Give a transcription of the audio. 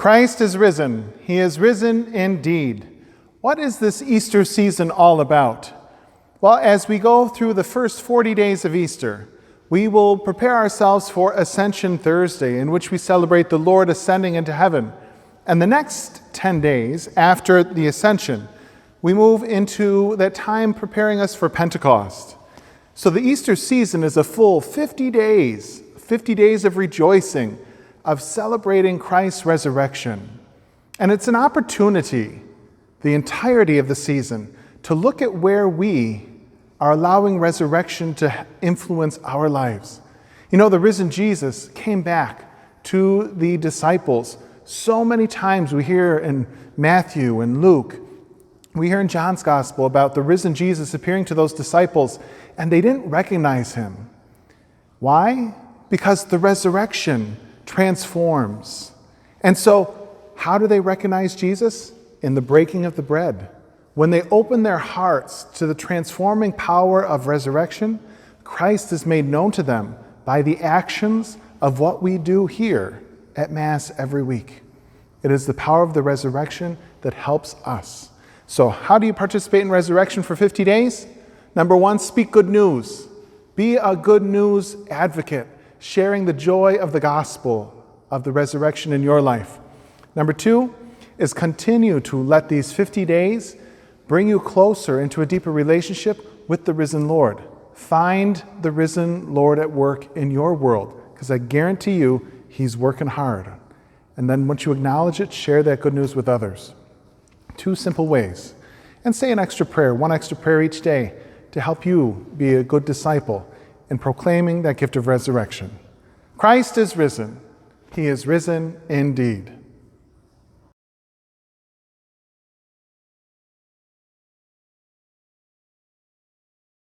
Christ is risen. He is risen indeed. What is this Easter season all about? Well, as we go through the first 40 days of Easter, we will prepare ourselves for Ascension Thursday, in which we celebrate the Lord ascending into heaven. And the next 10 days after the Ascension, we move into that time preparing us for Pentecost. So the Easter season is a full 50 days of rejoicing, of celebrating Christ's resurrection. And it's an opportunity, the entirety of the season, to look at where we are allowing resurrection to influence our lives. You know, the risen Jesus came back to the disciples. So many times we hear in Matthew and Luke, we hear in John's gospel about the risen Jesus appearing to those disciples, and they didn't recognize him. Why? Because the resurrection transforms. And so, how do they recognize Jesus? In the breaking of the bread. When they open their hearts to the transforming power of resurrection, Christ is made known to them by the actions of what we do here at Mass every week. It is the power of the resurrection that helps us. So how do you participate in resurrection for 50 days? Number one, speak good news. Be a good news advocate, sharing the joy of the gospel of the resurrection in your life. Number two is continue to let these 50 days bring you closer into a deeper relationship with the risen Lord. Find the risen Lord at work in your world, because I guarantee you he's working hard. And then once you acknowledge it, share that good news with others. 2 simple ways. And say an extra prayer, 1 extra prayer each day, to help you be a good disciple in proclaiming that gift of resurrection. Christ is risen. He is risen indeed.